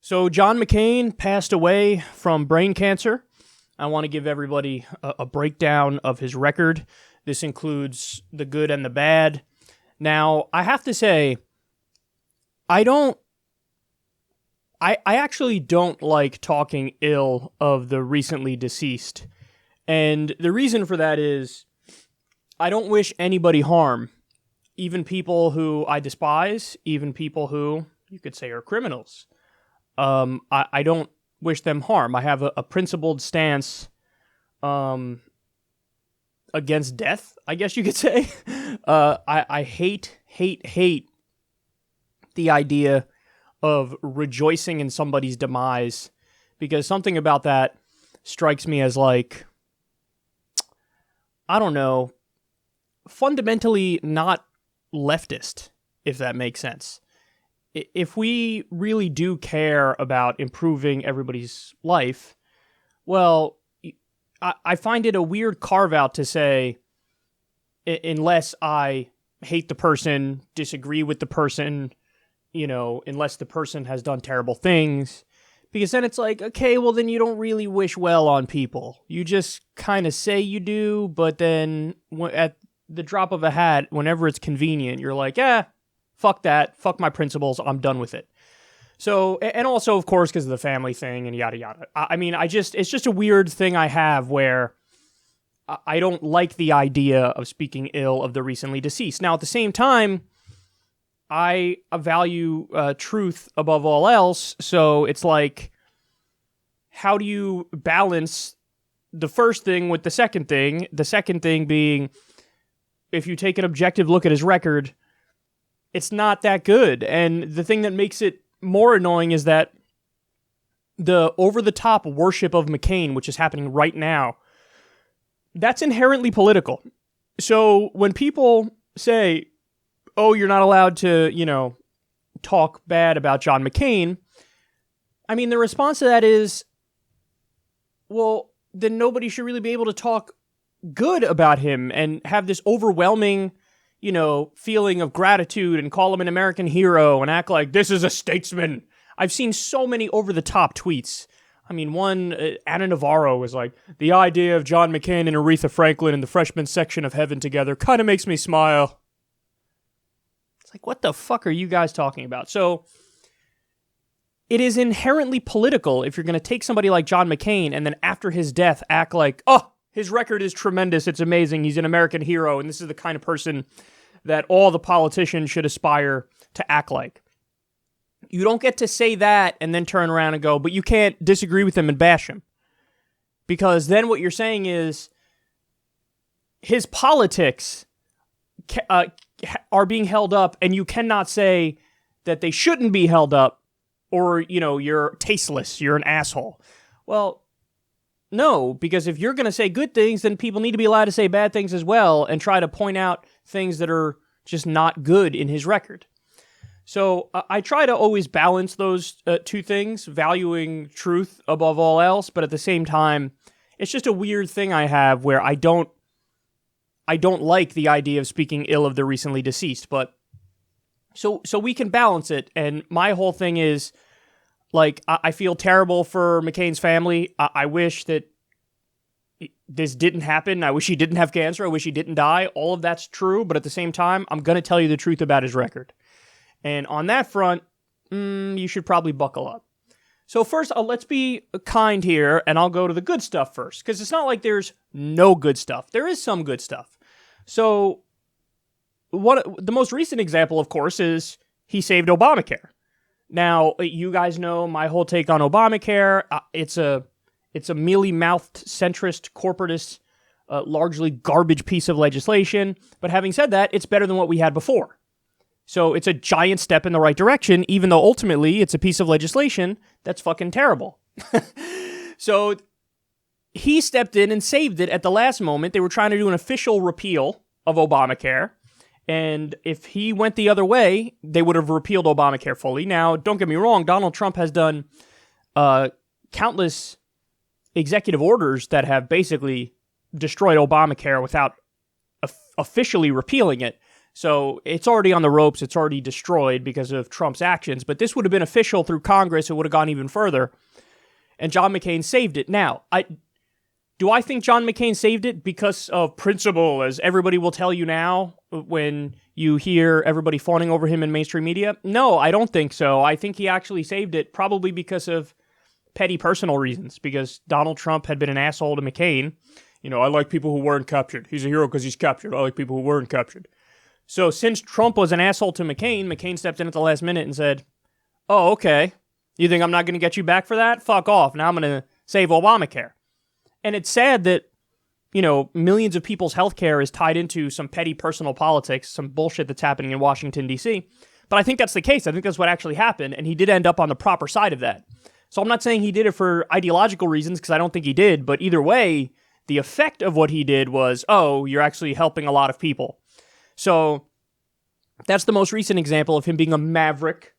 So John McCain passed away from brain cancer. I want to give everybody a breakdown of his record. This includes the good and the bad. Now, I have to say, I actually don't like talking ill of the recently deceased. And the reason for that is I don't wish anybody harm, even people who I despise, even people who you could say are criminals. I don't wish them harm. I have a principled stance against death, I guess you could say. I hate the idea of rejoicing in somebody's demise, because something about that strikes me as like, I don't know, fundamentally not leftist, if that makes sense. If we really do care about improving everybody's life, well, I find it a weird carve-out to say, unless I hate the person, disagree with the person, unless the person has done terrible things, because then it's like, okay, well then you don't really wish well on people. You just kind of say you do, but then at the drop of a hat, whenever it's convenient, you're like, fuck that, fuck my principles, I'm done with it. So, and also, of course, because of the family thing and yada yada. I mean, it's just a weird thing I have where I don't like the idea of speaking ill of the recently deceased. Now, at the same time, I value truth above all else, so it's like, how do you balance the first thing with the second thing? The second thing being, if you take an objective look at his record, it's not that good. And the thing that makes it more annoying is that the over-the-top worship of McCain, which is happening right now, that's inherently political. So when people say, oh, you're not allowed to, talk bad about John McCain, I mean, the response to that is, well, then nobody should really be able to talk good about him and have this overwhelming, feeling of gratitude and call him an American hero and act like this is a statesman. I've seen so many over-the-top tweets. I mean, one, Anna Navarro was like, the idea of John McCain and Aretha Franklin in the freshman section of heaven together kind of makes me smile. It's like, what the fuck are you guys talking about? So, it is inherently political if you're going to take somebody like John McCain and then after his death act like, oh, his record is tremendous, it's amazing, he's an American hero, and this is the kind of person that all the politicians should aspire to act like. You don't get to say that and then turn around and go, but you can't disagree with him and bash him. Because then what you're saying is, his politics are being held up, and you cannot say that they shouldn't be held up, or, you're tasteless, you're an asshole. Well, no, because if you're going to say good things, then people need to be allowed to say bad things as well and try to point out things that are just not good in his record. So I try to always balance those two things, valuing truth above all else, but at the same time, it's just a weird thing I have where I don't like the idea of speaking ill of the recently deceased, but so we can balance it, and my whole thing is, like, I feel terrible for McCain's family. I wish that this didn't happen. I wish he didn't have cancer. I wish he didn't die. All of that's true, but at the same time, I'm going to tell you the truth about his record. And on that front, you should probably buckle up. So first, let's be kind here, and I'll go to the good stuff first, because it's not like there's no good stuff. There is some good stuff. So the most recent example, of course, is he saved Obamacare. Now, you guys know my whole take on Obamacare. It's a mealy-mouthed, centrist, corporatist, largely garbage piece of legislation. But having said that, it's better than what we had before. So it's a giant step in the right direction, even though ultimately it's a piece of legislation that's fucking terrible. So he stepped in and saved it at the last moment. They were trying to do an official repeal of Obamacare. And if he went the other way, they would have repealed Obamacare fully. Now, don't get me wrong, Donald Trump has done countless executive orders that have basically destroyed Obamacare without officially repealing it. So it's already on the ropes. It's already destroyed because of Trump's actions. But this would have been official through Congress. It would have gone even further. And John McCain saved it. Now, do I think John McCain saved it because of principle, as everybody will tell you now when you hear everybody fawning over him in mainstream media? No, I don't think so. I think he actually saved it probably because of petty personal reasons, because Donald Trump had been an asshole to McCain. I like people who weren't captured. He's a hero because he's captured. I like people who weren't captured. So since Trump was an asshole to McCain, McCain stepped in at the last minute and said, oh, okay, you think I'm not going to get you back for that? Fuck off. Now I'm going to save Obamacare. And it's sad that, millions of people's health care is tied into some petty personal politics, some bullshit that's happening in Washington, D.C. But I think that's the case. I think that's what actually happened, and he did end up on the proper side of that. So I'm not saying he did it for ideological reasons, because I don't think he did, but either way, the effect of what he did was, oh, you're actually helping a lot of people. So that's the most recent example of him being a maverick.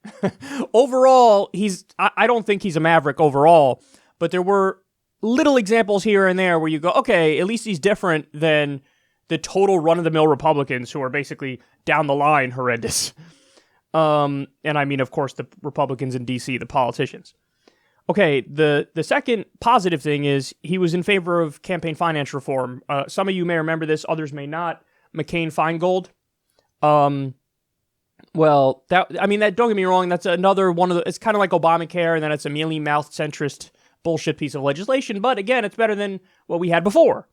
Overall, I don't think he's a maverick overall, but there were little examples here and there where you go, okay, at least he's different than the total run-of-the-mill Republicans who are basically down the line horrendous. And I mean, of course, the Republicans in D.C., the politicians. Okay, the second positive thing is he was in favor of campaign finance reform. Some of you may remember this, others may not. McCain-Feingold. Well, don't get me wrong, that's another one of the, it's kind of like Obamacare, and then it's a mealy-mouthed centrist bullshit piece of legislation, but again, it's better than what we had before.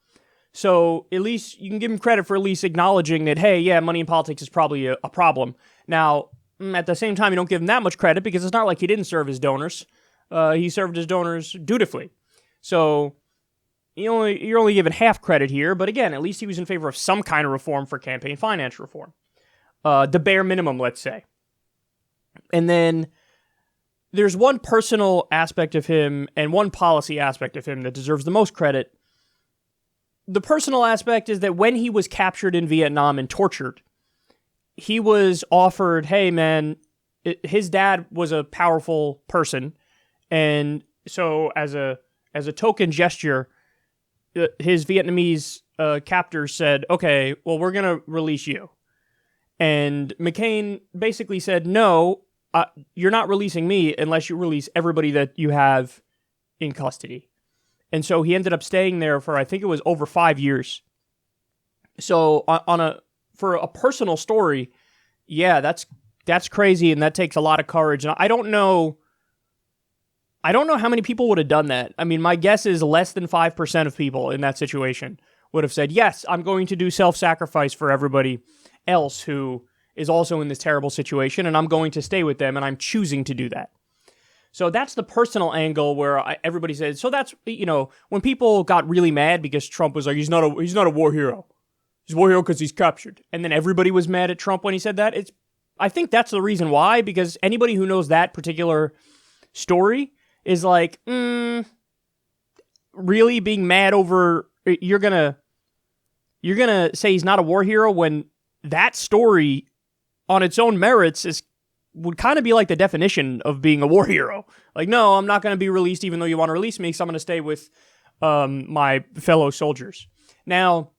So at least you can give him credit for at least acknowledging that, hey, yeah, money in politics is probably a problem. Now, at the same time, you don't give him that much credit because it's not like he didn't serve his donors. He served his donors dutifully. So you're only given half credit here, but again, at least he was in favor of some kind of reform for campaign finance reform. The bare minimum, let's say. And then there's one personal aspect of him and one policy aspect of him that deserves the most credit. The personal aspect is that when he was captured in Vietnam and tortured, he was offered, hey man, his dad was a powerful person, and so as a token gesture, his Vietnamese captors said, okay, well, we're going to release you. And McCain basically said, no, you're not releasing me unless you release everybody that you have in custody. And so he ended up staying there for, I think it was over 5 years. So for a personal story, yeah, that's crazy, and that takes a lot of courage. And I don't know how many people would have done that. I mean, my guess is less than 5% of people in that situation would have said, yes, I'm going to do self-sacrifice for everybody else who is also in this terrible situation, and I'm going to stay with them, and I'm choosing to do that. So that's the personal angle where everybody says, so that's, when people got really mad because Trump was like, he's not a war hero. He's a war hero because he's captured. And then everybody was mad at Trump when he said that. I think that's the reason why, because anybody who knows that particular story is like, really being mad over, you're gonna say he's not a war hero when that story on its own merits would kind of be like the definition of being a war hero. Like, no, I'm not going to be released even though you want to release me, because I'm going to stay with my fellow soldiers. Now,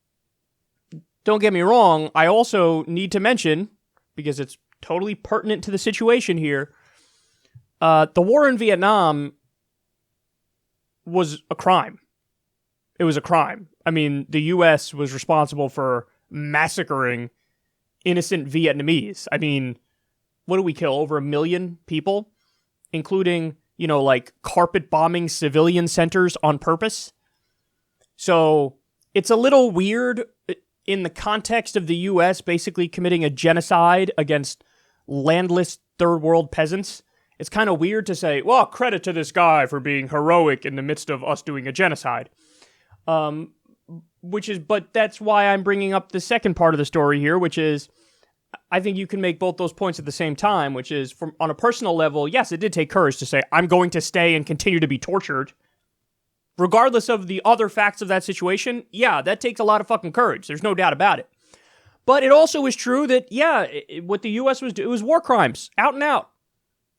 don't get me wrong, I also need to mention, because it's totally pertinent to the situation here, the war in Vietnam was a crime. It was a crime. I mean, the U.S. was responsible for massacring innocent Vietnamese. I mean, what did we kill? Over 1 million people, including, like carpet bombing civilian centers on purpose. So it's a little weird in the context of the U.S. basically committing a genocide against landless third world peasants. It's kind of weird to say, well, credit to this guy for being heroic in the midst of us doing a genocide. But that's why I'm bringing up the second part of the story here, which is, I think you can make both those points at the same time, which is, on a personal level, yes, it did take courage to say, I'm going to stay and continue to be tortured. Regardless of the other facts of that situation, yeah, that takes a lot of fucking courage. There's no doubt about it. But it also is true that, yeah, what the U.S. was doing, it was war crimes, out and out.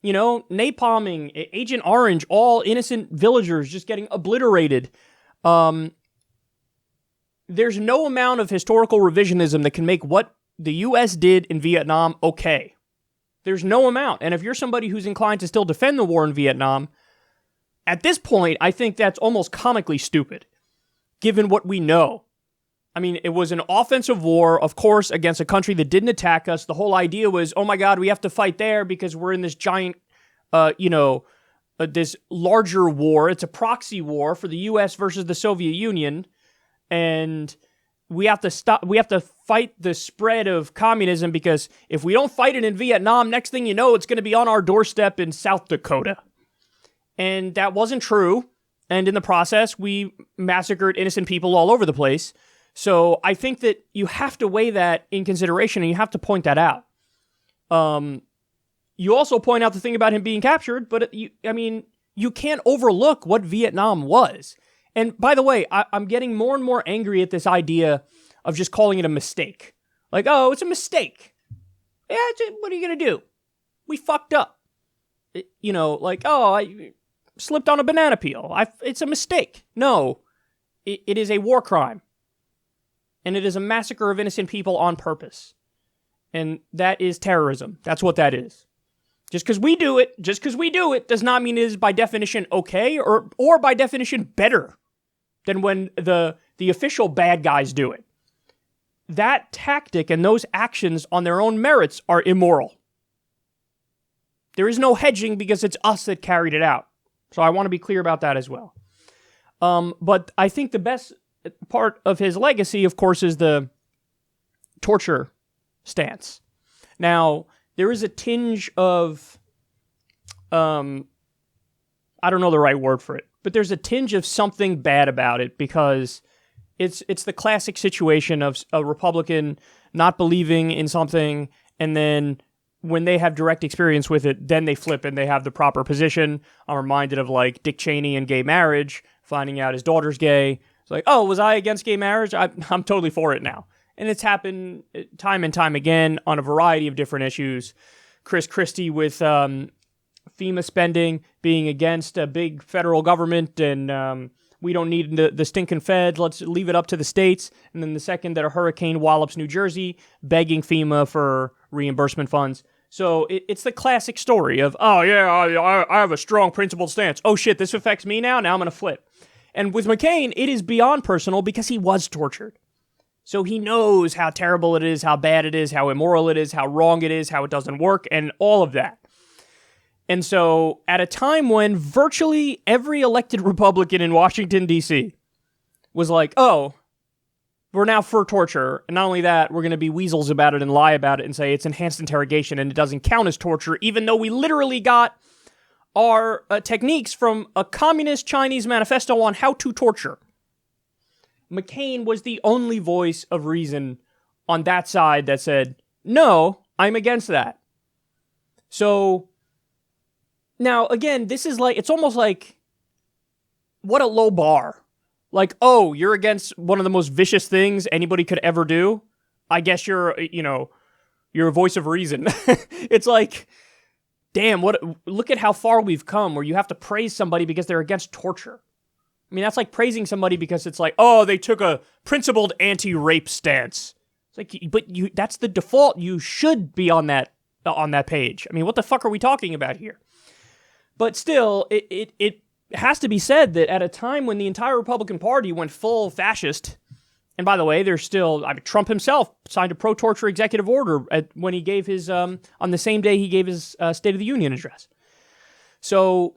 Napalming, Agent Orange, all innocent villagers just getting obliterated. There's no amount of historical revisionism that can make what the U.S. did in Vietnam, okay. There's no amount. And if you're somebody who's inclined to still defend the war in Vietnam, at this point, I think that's almost comically stupid, given what we know. I mean, it was an offensive war, of course, against a country that didn't attack us. The whole idea was, oh my God, we have to fight there because we're in this giant, this larger war. It's a proxy war for the U.S. versus the Soviet Union. And we have to fight the spread of communism, because if we don't fight it in Vietnam, next thing you know, it's going to be on our doorstep in South Dakota. And that wasn't true. And in the process, we massacred innocent people all over the place. So I think that you have to weigh that in consideration, and you have to point that out. You also point out the thing about him being captured, but you can't overlook what Vietnam was. And by the way, I'm getting more and more angry at this idea of just calling it a mistake. Like, oh, it's a mistake. Yeah, what are you going to do? We fucked up. I slipped on a banana peel. It's a mistake. No, it is a war crime. And it is a massacre of innocent people on purpose. And that is terrorism. That's what that is. Just because we do it does not mean it is by definition okay or by definition better than when the official bad guys do it. That tactic and those actions on their own merits are immoral. There is no hedging because it's us that carried it out. So I want to be clear about that as well. But I think the best part of his legacy, of course, is the torture stance. Now, there is a tinge of, I don't know the right word for it, but there's a tinge of something bad about it, because it's the classic situation of a Republican not believing in something, and then when they have direct experience with it, then they flip and they have the proper position. I'm reminded of like Dick Cheney and gay marriage, finding out his daughter's gay. It's like, oh, was I against gay marriage? I'm totally for it now. And it's happened time and time again on a variety of different issues. Chris Christie with FEMA spending, being against a big federal government, and we don't need the stinking feds, let's leave it up to the states. And then the second that a hurricane wallops New Jersey, begging FEMA for reimbursement funds. So it's the classic story of, oh yeah, I have a strong principled stance. Oh shit, this affects me now? Now I'm going to flip. And with McCain, it is beyond personal because he was tortured. So he knows how terrible it is, how bad it is, how immoral it is, how wrong it is, how it doesn't work, and all of that. And so at a time when virtually every elected Republican in Washington, D.C. was like, oh, we're now for torture. And not only that, we're going to be weasels about it and lie about it and say it's enhanced interrogation and it doesn't count as torture, even though we literally got our techniques from a communist Chinese manifesto on how to torture. McCain was the only voice of reason on that side that said, no, I'm against that. So now, again, this is like, it's almost like, what a low bar. Like, oh, you're against one of the most vicious things anybody could ever do? I guess you're a voice of reason. It's like, damn, look at how far we've come, where you have to praise somebody because they're against torture. I mean, that's like praising somebody because it's like, oh, they took a principled anti-rape stance. It's like, but that's the default. You should be on that page. I mean, what the fuck are we talking about here? But still, it has to be said that at a time when the entire Republican Party went full fascist, and by the way, there's still, Trump himself signed a pro-torture executive order when he gave his, on the same day he gave his State of the Union address. So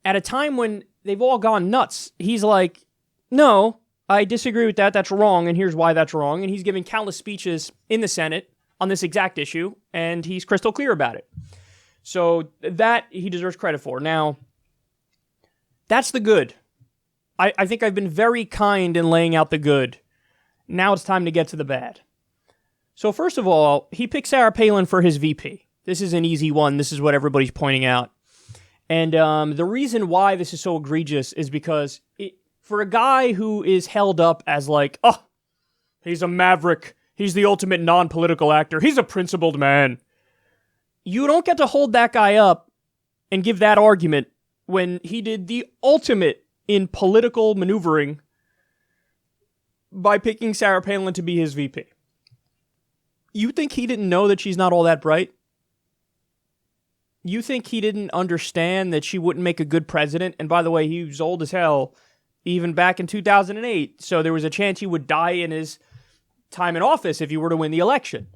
at a time when they've all gone nuts, he's like, no, I disagree with that. That's wrong, and here's why that's wrong. And he's giving countless speeches in the Senate on this exact issue, and he's crystal clear about it. So that he deserves credit for. Now, that's the good. I think I've been very kind in laying out the good. Now it's time to get to the bad. So first of all, he picked Sarah Palin for his VP. This is an easy one. This is what everybody's pointing out. And the reason why this is so egregious is because for a guy who is held up as like, oh, he's a maverick, he's the ultimate non-political actor, he's a principled man, you don't get to hold that guy up and give that argument when he did the ultimate in political maneuvering by picking Sarah Palin to be his VP. You think he didn't know that she's not all that bright? You think he didn't understand that she wouldn't make a good president? And by the way, he was old as hell even back in 2008. So there was a chance he would die in his time in office if he were to win the election.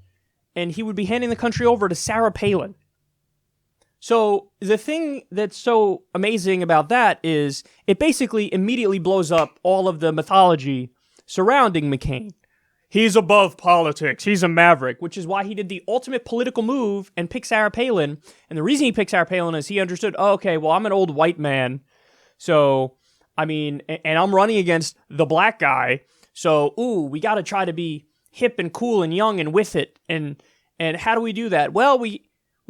And he would be handing the country over to Sarah Palin. So the thing that's so amazing about that is it basically immediately blows up all of the mythology surrounding McCain. He's above politics. He's a maverick, which is why he did the ultimate political move and picked Sarah Palin. And the reason he picked Sarah Palin is he understood, oh, okay, well, I'm an old white man. So, I mean, and I'm running against the black guy. So, we got to try to be hip and cool and young and with it. And how do we do that? Well, we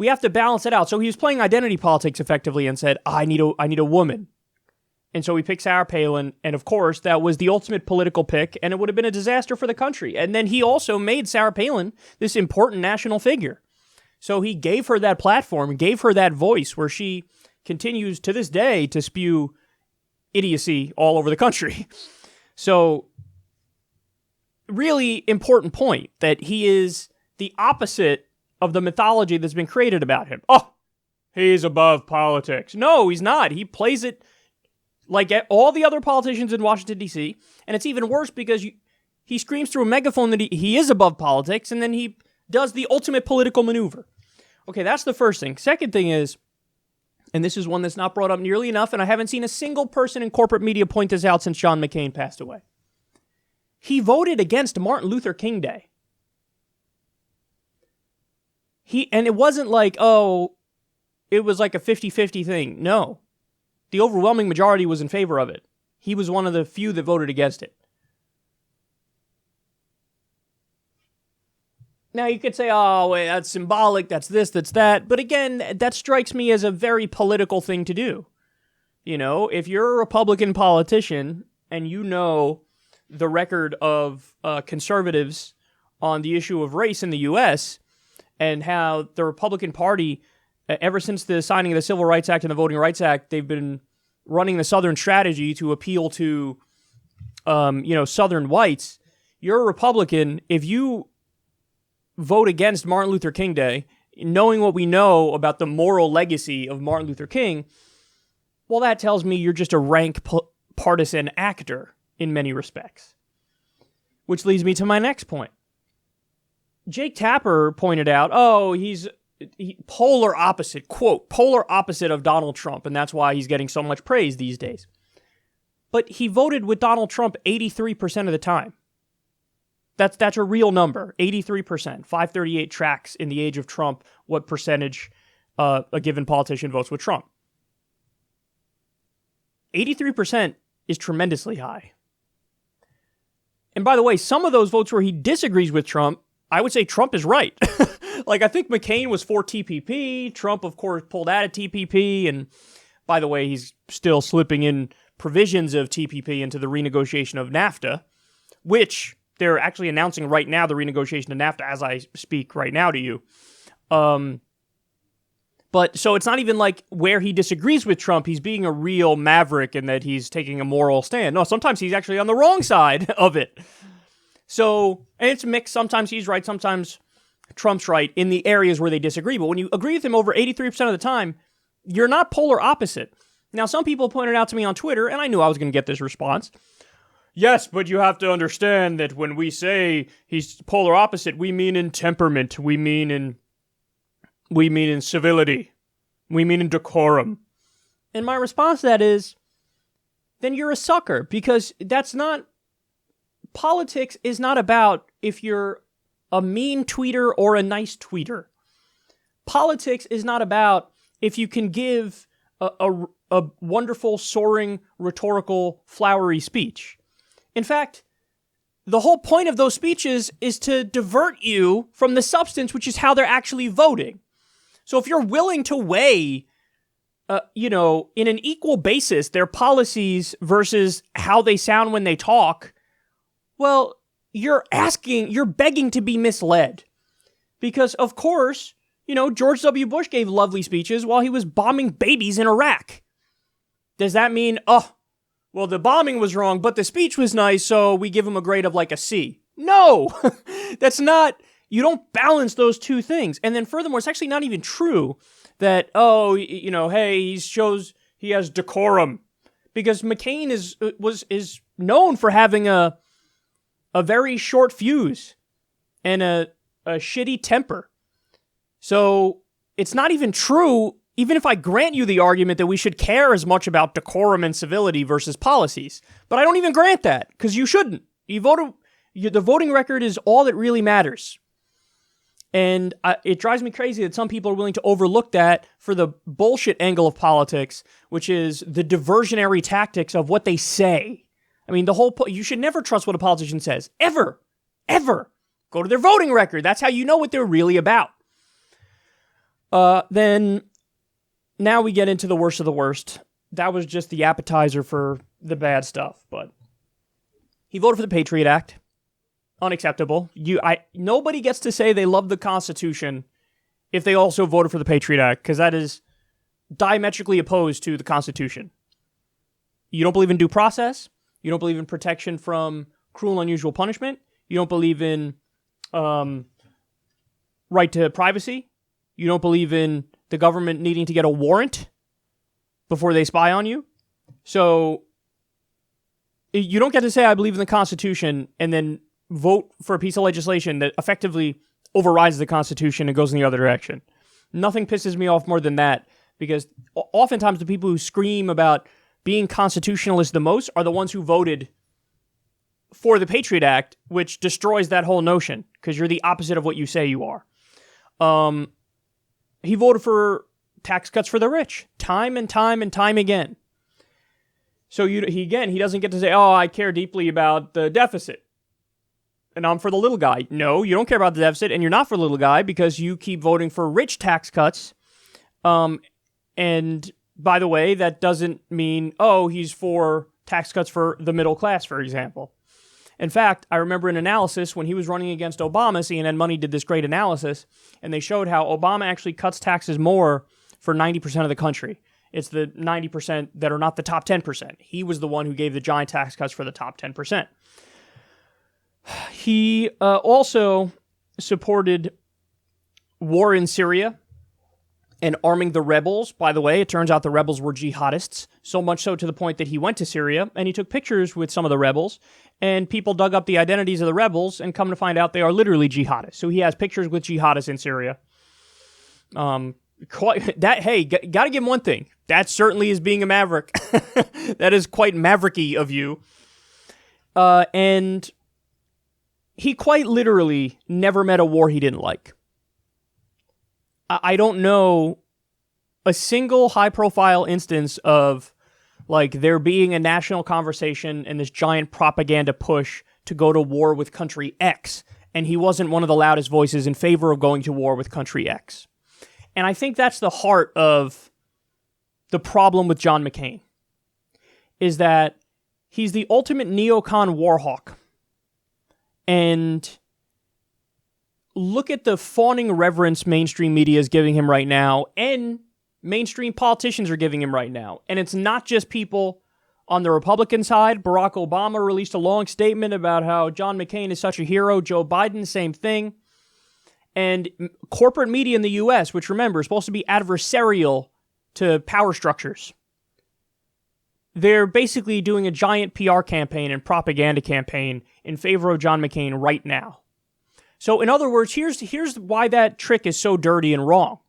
have to balance it out. So he was playing identity politics effectively and said, I need a woman. And so he picked Sarah Palin, and of course, that was the ultimate political pick, and it would have been a disaster for the country. And then he also made Sarah Palin this important national figure. So he gave her that platform, gave her that voice where she continues to this day to spew idiocy all over the country. So, really important point that he is the opposite of the mythology that's been created about him. Oh, he's above politics. No, he's not. He plays it like all the other politicians in Washington, D.C., and it's even worse because he screams through a megaphone that he is above politics, and then he does the ultimate political maneuver. Okay, that's the first thing. Second thing is, and this is one that's not brought up nearly enough, and I haven't seen a single person in corporate media point this out since John McCain passed away. He voted against Martin Luther King Day. And it wasn't like, it was like a 50-50 thing. No. The overwhelming majority was in favor of it. He was one of the few that voted against it. Now you could say, oh, wait, that's symbolic, that's this, that's that. But again, that strikes me as a very political thing to do. You know, if you're a Republican politician and you know the record of conservatives on the issue of race in the U.S., and how the Republican Party, ever since the signing of the Civil Rights Act and the Voting Rights Act, they've been running the Southern strategy to appeal to, Southern whites. You're a Republican. If you vote against Martin Luther King Day, knowing what we know about the moral legacy of Martin Luther King, well, that tells me you're just a rank partisan actor in many respects. Which leads me to my next point. Jake Tapper pointed out, he's polar opposite, quote, polar opposite of Donald Trump, and that's why he's getting so much praise these days. But he voted with Donald Trump 83% of the time. That's a real number, 83%. 538 tracks in the age of Trump what percentage a given politician votes with Trump. 83% is tremendously high. And by the way, some of those votes where he disagrees with Trump, I would say Trump is right. Like, I think McCain was for TPP. Trump, of course, pulled out of TPP. And by the way, he's still slipping in provisions of TPP into the renegotiation of NAFTA, which they're actually announcing right now, the renegotiation of NAFTA, as I speak right now to you. But so it's not even like where he disagrees with Trump, he's being a real maverick and that he's taking a moral stand. No, sometimes he's actually on the wrong side of it. So, and it's mixed. Sometimes he's right, sometimes Trump's right in the areas where they disagree. But when you agree with him over 83% of the time, you're not polar opposite. Now, some people pointed out to me on Twitter, and I knew I was going to get this response. Yes, but you have to understand that when we say he's polar opposite, we mean in temperament, we mean in civility, we mean in decorum. And my response to that is, then you're a sucker, because politics is not about if you're a mean tweeter or a nice tweeter. Politics is not about if you can give a wonderful, soaring, rhetorical, flowery speech. In fact, the whole point of those speeches is to divert you from the substance, which is how they're actually voting. So if you're willing to weigh, in an equal basis, their policies versus how they sound when they talk, well, you're begging to be misled. Because, of course, George W. Bush gave lovely speeches while he was bombing babies in Iraq. Does that mean, well, the bombing was wrong, but the speech was nice, so we give him a grade of like a C? No! That's not You don't balance those two things. And then furthermore, it's actually not even true that, hey, he has decorum. Because McCain is known for having a very short fuse and a shitty temper. So it's not even true, even if I grant you the argument that we should care as much about decorum and civility versus policies. But I don't even grant that, because you shouldn't. The voting record is all that really matters. And it drives me crazy that some people are willing to overlook that for the bullshit angle of politics, which is the diversionary tactics of what they say. I mean, you should never trust what a politician says. Ever. Ever. Go to their voting record. That's how you know what they're really about. Then, now we get into the worst of the worst. That was just the appetizer for the bad stuff. But he voted for the Patriot Act. Unacceptable. Nobody gets to say they love the Constitution if they also voted for the Patriot Act, because that is diametrically opposed to the Constitution. You don't believe in due process. You don't believe in protection from cruel and unusual punishment. You don't believe in right to privacy. You don't believe in the government needing to get a warrant before they spy on you. So you don't get to say, I believe in the Constitution, and then vote for a piece of legislation that effectively overrides the Constitution and goes in the other direction. Nothing pisses me off more than that, because oftentimes the people who scream about being constitutionalist the most are the ones who voted for the Patriot Act, which destroys that whole notion, because you're the opposite of what you say you are. He voted for tax cuts for the rich, time and time and time again. So he doesn't get to say, oh, I care deeply about the deficit, and I'm for the little guy. No, you don't care about the deficit, and you're not for the little guy, because you keep voting for rich tax cuts. And by the way, that doesn't mean, he's for tax cuts for the middle class, for example. In fact, I remember an analysis when he was running against Obama. CNN Money did this great analysis, and they showed how Obama actually cuts taxes more for 90% of the country. It's the 90% that are not the top 10%. He was the one who gave the giant tax cuts for the top 10%. He also supported war in Syria and arming the rebels. By the way, it turns out the rebels were jihadists, so much so to the point that he went to Syria and he took pictures with some of the rebels, and people dug up the identities of the rebels and come to find out they are literally jihadists. So he has pictures with jihadists in Syria. Gotta give him one thing. That certainly is being a maverick. That is quite mavericky of you. And he quite literally never met a war he didn't like. I don't know a single high-profile instance of there being a national conversation and this giant propaganda push to go to war with country X, and he wasn't one of the loudest voices in favor of going to war with country X. And I think that's the heart of the problem with John McCain, is that he's the ultimate neocon war hawk. And look at the fawning reverence mainstream media is giving him right now, and mainstream politicians are giving him right now. And it's not just people on the Republican side. Barack Obama released a long statement about how John McCain is such a hero. Joe Biden, same thing. And corporate media in the U.S., which remember is supposed to be adversarial to power structures, they're basically doing a giant PR campaign and propaganda campaign in favor of John McCain right now. So in other words, here's why that trick is so dirty and wrong.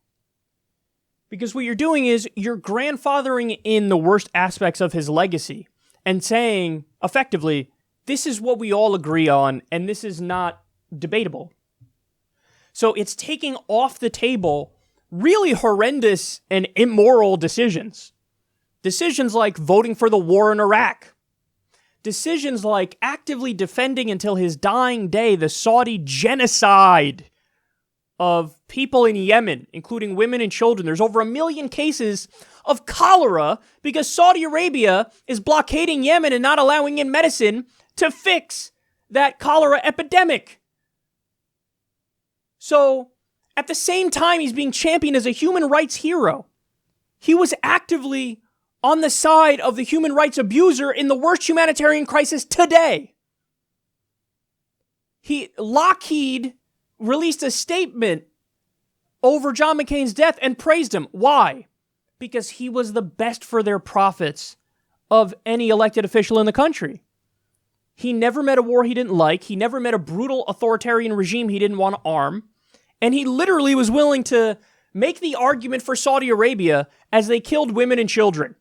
Because what you're doing is you're grandfathering in the worst aspects of his legacy and saying, effectively, this is what we all agree on and this is not debatable. So it's taking off the table really horrendous and immoral decisions. Decisions like voting for the war in Iraq. Decisions like actively defending until his dying day the Saudi genocide of people in Yemen, including women and children. There's over 1 million cases of cholera because Saudi Arabia is blockading Yemen and not allowing in medicine to fix that cholera epidemic. So, at the same time he's being championed as a human rights hero, he was actively on the side of the human rights abuser in the worst humanitarian crisis today. Lockheed released a statement over John McCain's death and praised him. Why? Because he was the best for their profits of any elected official in the country. He never met a war he didn't like. He never met a brutal authoritarian regime he didn't want to arm. And he literally was willing to make the argument for Saudi Arabia as they killed women and children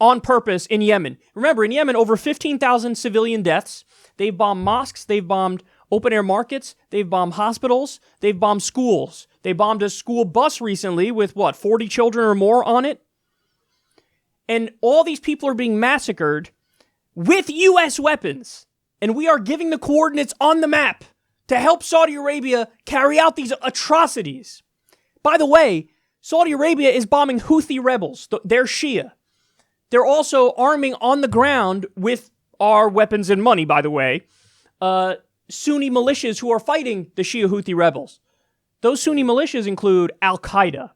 on purpose in Yemen. Remember, in Yemen, over 15,000 civilian deaths. They've bombed mosques. They've bombed open-air markets. They've bombed hospitals. They've bombed schools. They bombed a school bus recently with, 40 children or more on it? And all these people are being massacred with U.S. weapons. And we are giving the coordinates on the map to help Saudi Arabia carry out these atrocities. By the way, Saudi Arabia is bombing Houthi rebels. They're Shia. They're also arming on the ground with our weapons and money, by the way, Sunni militias who are fighting the Shia Houthi rebels. Those Sunni militias include Al-Qaeda.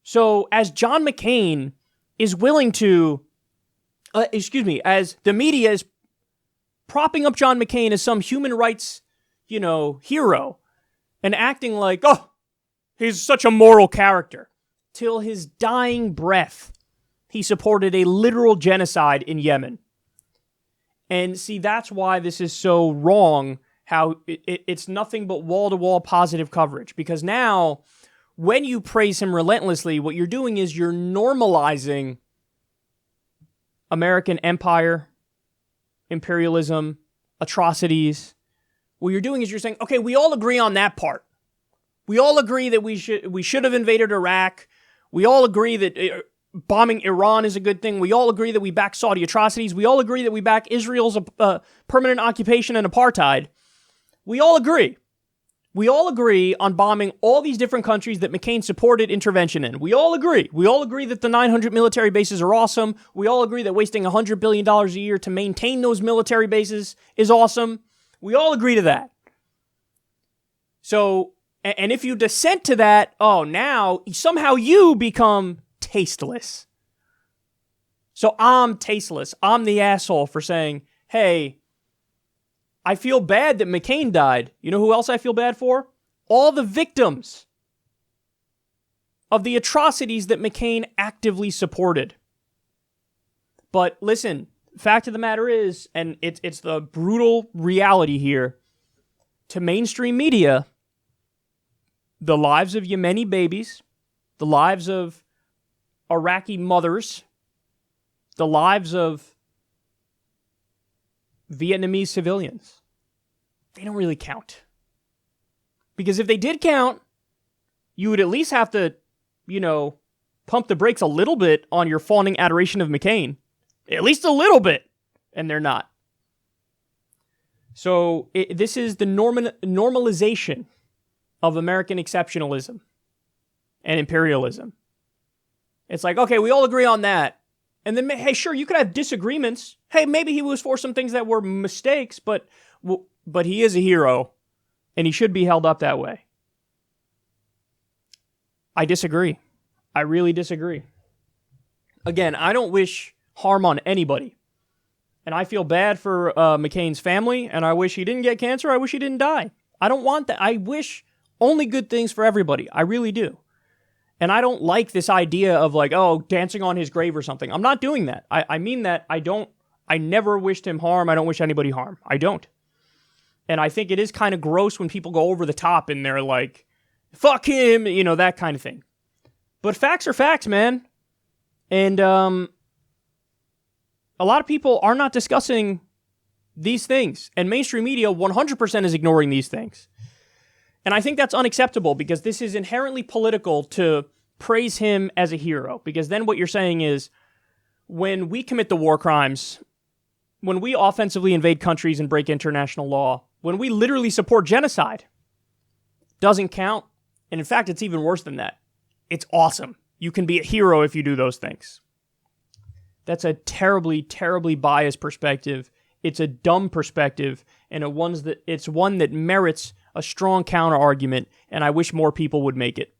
So as John McCain is willing to, as the media is propping up John McCain as some human rights, hero, and acting like, he's such a moral character, till his dying breath, he supported a literal genocide in Yemen. And see, that's why this is so wrong, how it's nothing but wall-to-wall positive coverage. Because now, when you praise him relentlessly, what you're doing is you're normalizing American empire, imperialism, atrocities. What you're doing is you're saying, okay, we all agree on that part. We all agree that we should have invaded Iraq. We all agree that bombing Iran is a good thing. We all agree that we back Saudi atrocities. We all agree that we back Israel's permanent occupation and apartheid. We all agree. We all agree on bombing all these different countries that McCain supported intervention in. We all agree. We all agree that the 900 military bases are awesome. We all agree that wasting $100 billion a year to maintain those military bases is awesome. We all agree to that. So, and if you dissent to that, now somehow you become tasteless. So I'm tasteless. I'm the asshole for saying, hey, I feel bad that McCain died. You know who else I feel bad for? All the victims of the atrocities that McCain actively supported. But listen, fact of the matter is, and it's the brutal reality here, to mainstream media, the lives of Yemeni babies, the lives of Iraqi mothers, the lives of Vietnamese civilians, they don't really count. Because if they did count, you would at least have to, pump the brakes a little bit on your fawning adoration of McCain. At least a little bit. And they're not. So this is the normalization of American exceptionalism and imperialism. It's like, okay, we all agree on that. And then, hey, sure, you could have disagreements. Hey, maybe he was for some things that were mistakes, but he is a hero, and he should be held up that way. I disagree. I really disagree. Again, I don't wish harm on anybody. And I feel bad for McCain's family, and I wish he didn't get cancer. I wish he didn't die. I don't want that. I wish only good things for everybody. I really do. And I don't like this idea of dancing on his grave or something. I'm not doing that. I mean that I never wished him harm. I don't wish anybody harm. I don't. And I think it is kind of gross when people go over the top and they're like, fuck him, that kind of thing. But facts are facts, man. And a lot of people are not discussing these things. And mainstream media 100% is ignoring these things. And I think that's unacceptable because this is inherently political to praise him as a hero. Because then what you're saying is when we commit the war crimes, when we offensively invade countries and break international law, when we literally support genocide, doesn't count. And in fact, it's even worse than that. It's awesome. You can be a hero if you do those things. That's a terribly, terribly biased perspective. It's a dumb perspective, and it's one that merits a strong counter argument, and I wish more people would make it.